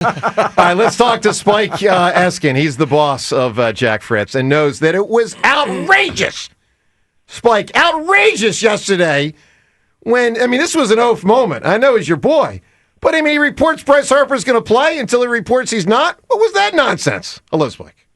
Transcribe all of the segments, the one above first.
All right, let's talk to Spike Eskin. He's the boss of Jack Fritz and knows that it was outrageous. Spike, outrageous yesterday when, this was an oaf moment. I know he's your boy. But, he reports Bryce Harper's going to play until he reports he's not. What was that nonsense? Hello, Spike.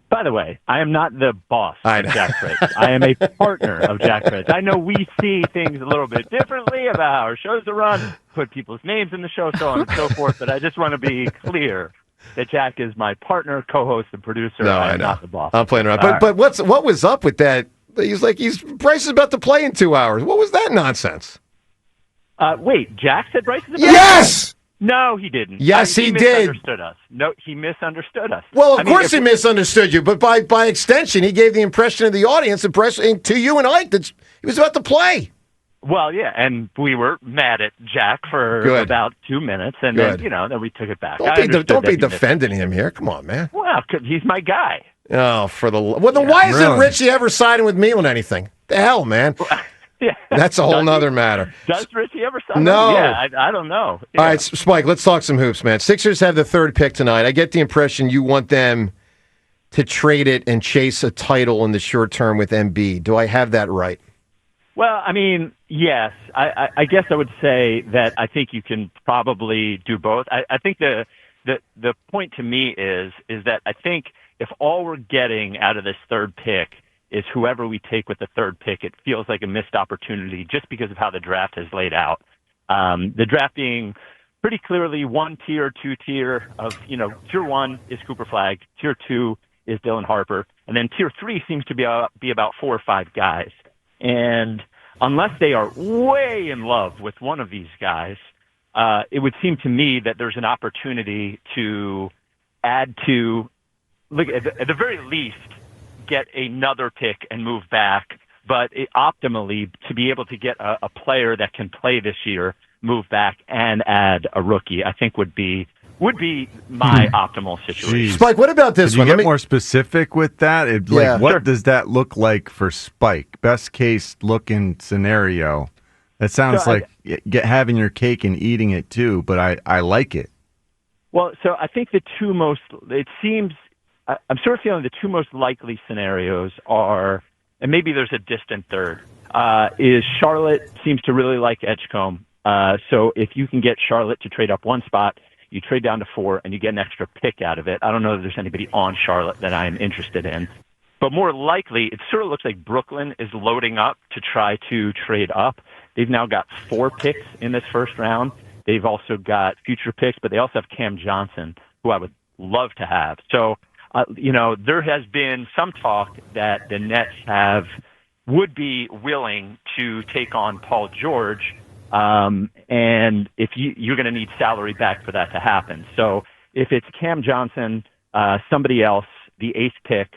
By the way, I am not the boss of Jack Fritz. I am a partner of Jack Fritz. I know we see things a little bit differently about how our shows are run, put people's names in the show, so on and so forth, but I just want to be clear that Jack is my partner, co-host, and producer. No, I know. am not the boss. I'm playing around. But what was up with that? He's like, Bryce is about to play in 2 hours. What was that nonsense? Wait, Jack said Bryce is about Yes! No, he didn't. Yes, he did. Misunderstood us. No, he misunderstood us. Well, of course he misunderstood you, but by extension, he gave the impression of the audience, to you and Ike, that he was about to play. Well, yeah, and we were mad at Jack for about 2 minutes, and then we took it back. Don't be defending him here. Come on, man. Well, 'cause he's my guy. Oh, then why isn't Richie ever siding with me on anything? The hell, man. Yeah. That's a whole nother matter. Does Richie ever sign? No. Yeah, I don't know. Yeah. All right, Spike, let's talk some hoops, man. Sixers have the third pick tonight. I get the impression you want them to trade it and chase a title in the short term with Embiid. Do I have that right? Well, yes. I guess I would say that I think you can probably do both. I think the point to me is that I think if all we're getting out of this third pick is whoever we take with the third pick, it feels like a missed opportunity just because of how the draft is laid out. The draft being pretty clearly one tier, two tier of, tier one is Cooper Flagg, tier two is Dylan Harper, and then tier three seems to be about 4 or 5 guys. And unless they are way in love with one of these guys, it would seem to me that there's an opportunity to add to, at the very least, get another pick and move back, but optimally to be able to get a player that can play this year, move back and add a rookie, I think would be my optimal situation. Spike, what about this one? Can you get more specific with that? What does that look like for Spike? Best case looking scenario. That sounds like having your cake and eating it too, but I like it. Well, so I think I'm sort of feeling the two most likely scenarios are, and maybe there's a distant third, is Charlotte seems to really like Edgecombe. So if you can get Charlotte to trade up one spot, you trade down to 4, and you get an extra pick out of it. I don't know if there's anybody on Charlotte that I'm interested in. But more likely, it sort of looks like Brooklyn is loading up to try to trade up. They've now got 4 picks in this first round. They've also got future picks, but they also have Cam Johnson, who I would love to have. So, there has been some talk that the Nets would be willing to take on Paul George, and if you're going to need salary back for that to happen. So if it's Cam Johnson, somebody else, the 8th pick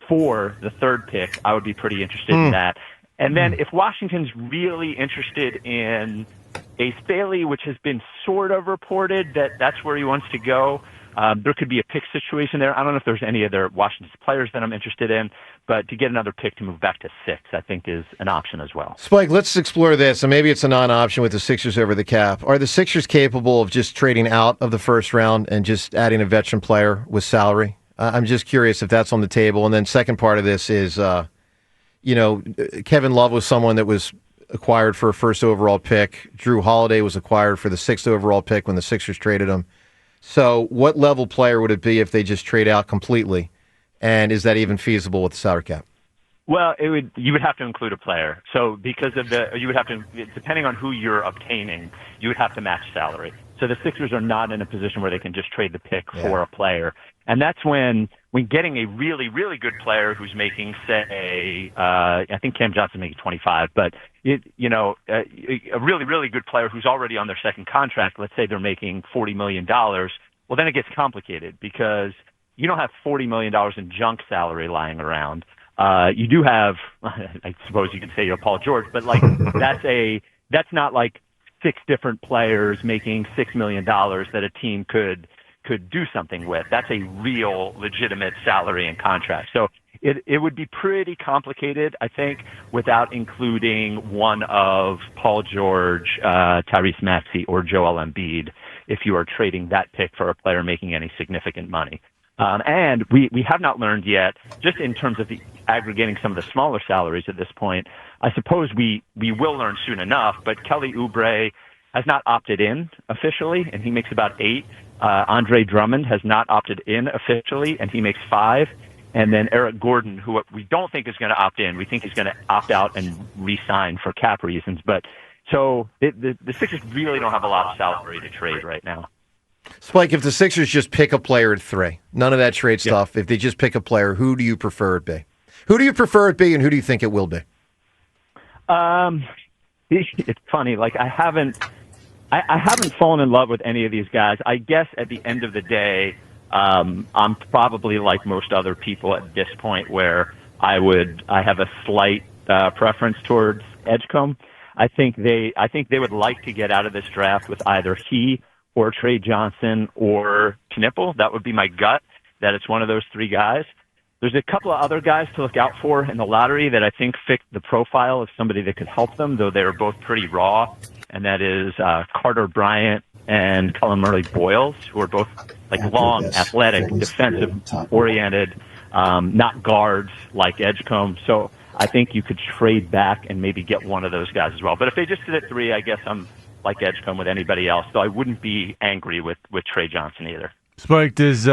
for the 3rd pick, I would be pretty interested in that. And then if Washington's really interested in Ace Bailey, which has been sort of reported that that's where he wants to go, there could be a pick situation there. I don't know if there's any other Washington players that I'm interested in, but to get another pick to move back to 6, I think is an option as well. Spike, let's explore this, and maybe it's a non-option with the Sixers over the cap. Are the Sixers capable of just trading out of the first round and just adding a veteran player with salary? I'm just curious if that's on the table. And then second part of this is, Kevin Love was someone that was acquired for a first overall pick. Drew Holiday was acquired for the 6th overall pick when the Sixers traded him. So what level player would it be if they just trade out completely? And is that even feasible with the salary cap? Well, you would have to include a player. So because of you would have to, depending on who you're obtaining, you would have to match salary. So the Sixers are not in a position where they can just trade the pick for a player. And that's when getting a really, really good player who's making, say, I think Cam Johnson making 25, but a really, really good player who's already on their second contract, let's say they're making $40 million, well, then it gets complicated because you don't have $40 million in junk salary lying around. You do have, I suppose you could say Paul George, but that's not like 6 different players making $6 million that a team could do something with. That's a real legitimate salary and contract. So it would be pretty complicated, I think, without including one of Paul George, Tyrese Maxey, or Joel Embiid if you are trading that pick for a player making any significant money. And we have not learned yet, just in terms of aggregating some of the smaller salaries at this point. I suppose we will learn soon enough, but Kelly Oubre has not opted in officially, and he makes about $8. Andre Drummond has not opted in officially, and he makes $5. And then Eric Gordon, who we don't think is going to opt in. We think he's going to opt out and re-sign for cap reasons. But so the Sixers really don't have a lot of salary to trade right now. Spike, if the Sixers just pick a player at 3, none of that trade stuff, if they just pick a player, who do you prefer it be? Who do you prefer it be, and who do you think it will be? It's funny. Like, I haven't fallen in love with any of these guys. I guess at the end of the day, I'm probably like most other people at this point where I have a slight preference towards Edgecombe. I think they would like to get out of this draft with either he or Trey Johnson or Knipple. That would be my gut, that it's one of those 3 guys. There's a couple of other guys to look out for in the lottery that I think fit the profile of somebody that could help them, though they're both pretty raw, and that is Carter Bryant and Cullen Murray-Boyles, who are both long, athletic, defensive-oriented, not guards like Edgecombe. So I think you could trade back and maybe get one of those guys as well. But if they just sit at 3, I guess I'm like Edgecombe with anybody else, so I wouldn't be angry with Trey Johnson either. Spike, does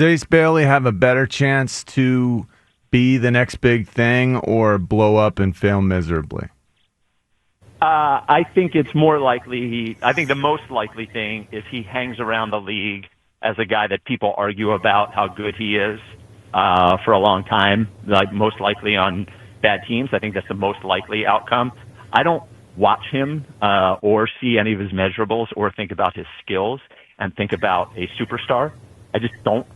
Ace Bailey have a better chance to be the next big thing or blow up and fail miserably? I think it's more likely I think the most likely thing is he hangs around the league as a guy that people argue about how good he is for a long time, like most likely on bad teams. I think that's the most likely outcome. I don't watch him or see any of his measurables or think about his skills and think about a superstar. I just don't.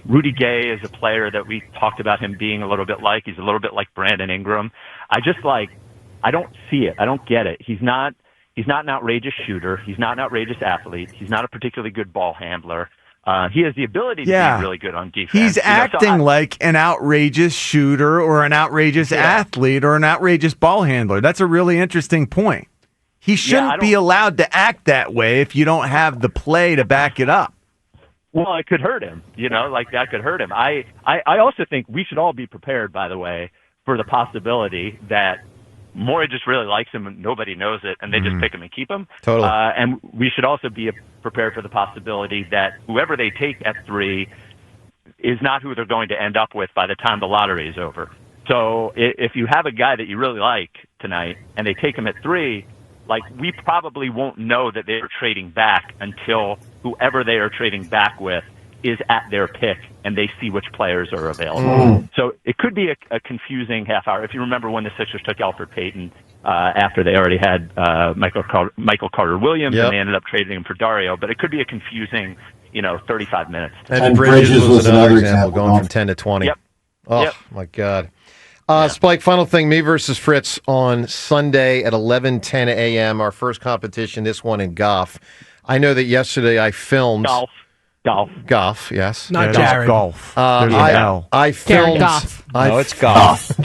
Rudy Gay is a player that we talked about him being a little bit like. He's a little bit like Brandon Ingram. I don't see it. I don't get it. He's not an outrageous shooter. He's not an outrageous athlete. He's not a particularly good ball handler. He has the ability to be really good on defense. He's acting like an outrageous shooter or an outrageous athlete or an outrageous ball handler. That's a really interesting point. He shouldn't be allowed to act that way if you don't have the play to back it up. Well, it could hurt him. That could hurt him. I also think we should all be prepared, by the way, for the possibility that Morey just really likes him and nobody knows it, and they just pick him and keep him. Totally. And we should also be prepared for the possibility that whoever they take at 3 is not who they're going to end up with by the time the lottery is over. So if you have a guy that you really like tonight and they take him at 3, we probably won't know that they're trading back until whoever they are trading back with is at their pick and they see which players are available. So it could be a confusing half hour. If you remember when the Sixers took Alfred Payton after they already had Michael Carter-Williams, and they ended up trading him for Dario. But it could be a confusing, 35 minutes. And Bridges was another example, going from 10 to 20. My God. Spike, final thing, me versus Fritz on Sunday at 11:10 a.m., our first competition, this one in golf. I know that yesterday I filmed... Golf, yes. Not Jared. Golf. I filmed... Goff. No, it's golf. FF.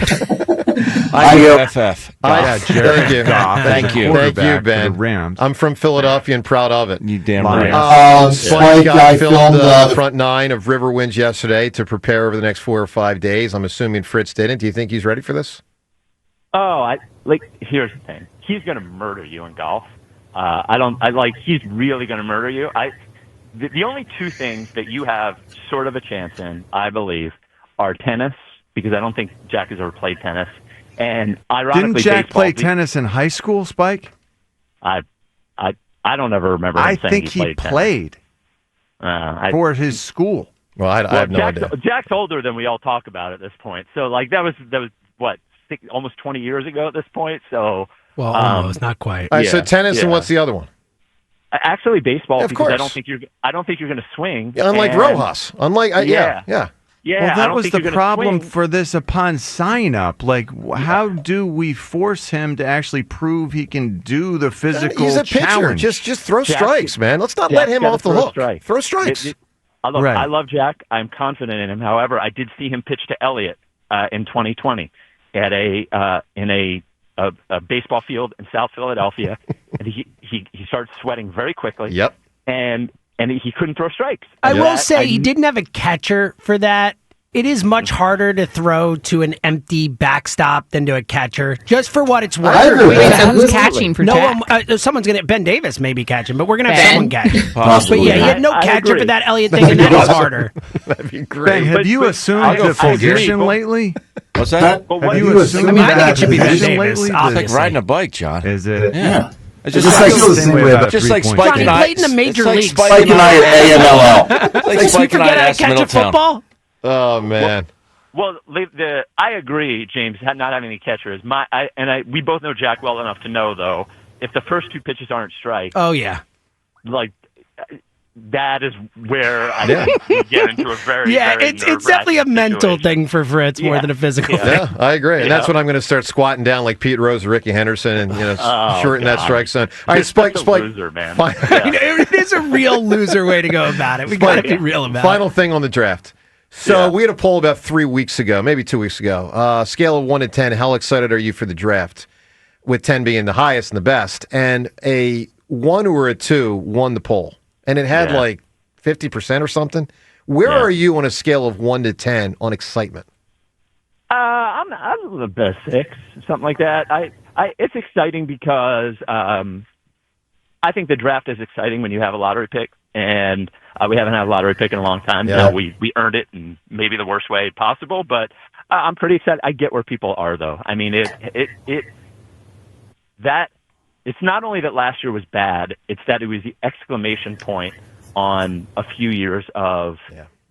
Jared. Thank you. Thank you, Ben. Rams. I'm from Philadelphia and proud of it. You damn right. Spike, I filmed the front 9 of River Winds yesterday to prepare over the next 4 or 5 days. I'm assuming Fritz didn't. Do you think he's ready for this? Here's the thing. He's going to murder you in golf. He's really going to murder you. The only 2 things that you have sort of a chance in, I believe, are tennis, because I don't think Jack has ever played tennis. And ironically, didn't Jack play tennis in high school, Spike? I don't ever remember him saying he played for his school. Well, I have no idea. Jack's older than we all talk about at this point. So, that was what, almost 20 years ago at this point. So, well, almost, not quite. All right, so tennis, and what's the other one? Actually, baseball, of because course. I don't think you're going to swing. Unlike Rojas. Yeah. Well, that was the problem for this upon sign-up. How do we force him to actually prove he can do the physical He's a pitcher. challenge? Just throw strikes, man. Let's not let him off the hook. Throw strikes. I love Jack. I'm confident in him. However, I did see him pitch to Elliott in 2020 in a a baseball field in South Philadelphia, and he started sweating very quickly. Yep. And he couldn't throw strikes. I will say he didn't have a catcher for that. It is much harder to throw to an empty backstop than to a catcher, just for what it's worth. I agree with that. Who's catching for Jack? Someone's going to, Ben Davis may be catching, but we're going to have someone catching. Possibly. But yeah, he had no catcher agree. for that Elliott thing, and that is harder. That'd be Ben, great. have you assumed the position lately? What's that? But Have what you assumed I mean, I think that it should be Ben position Davis, lately? obviously. It's like riding a bike, John. Is it? Yeah. It's It's just like like, the same way about just like three-point Spike Johnny and I. played in the major it's like leagues. Spike and I at AMLL. It's like Did you Spike and I forget how to asked catch a Middletown. football? Oh, man. Well, I agree, James. Not having any catchers. We both know Jack well enough to know, though, if the first two pitches aren't strikes, Oh, yeah. like that is where I think we get into a very very It's definitely a nerve-wracking mental situation. thing for Fritz more Yeah. than a physical thing. Yeah, I agree. And that's Yeah. when I'm going to start squatting down like Pete Rose or Ricky Henderson and shorten that God. strike zone. All right, You're Spike. such a Spike. loser, man. Fi- I know, it is a real loser way to go about it. We got to be real about Final it. thing on the draft. So Yeah. we had a poll about 3 weeks ago, maybe 2 weeks ago. Scale of 1 to 10, how excited are you for the draft? With 10 being the highest and the best. And a 1 or a 2 won the poll. And it had Yeah. like 50% or something. Where Yeah. are you on a scale of 1 to 10 on excitement? I'm about 6, something like that. It's exciting because I think the draft is exciting when you have a lottery pick, and we haven't had a lottery pick in a long time. Yeah. Now we earned it in maybe the worst way possible, but I'm pretty excited. I get where people are, though. I mean, it's not only that last year was bad; it's that it was the exclamation point on a few years of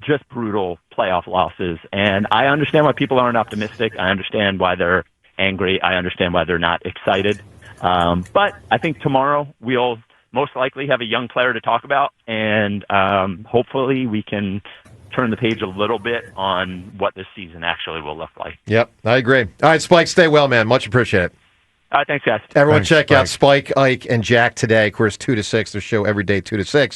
just brutal playoff losses. And I understand why people aren't optimistic. I understand why they're angry. I understand why they're not excited. But I think tomorrow we'll most likely have a young player to talk about, and hopefully we can turn the page a little bit on what this season actually will look like. Yep, I agree. All right, Spike, stay well, man. Much appreciated. Thanks, guys. Everyone Thanks, check out Spike. Spike, Ike, and Jack today. Of course, 2 to 6. Their show every day, 2 to 6.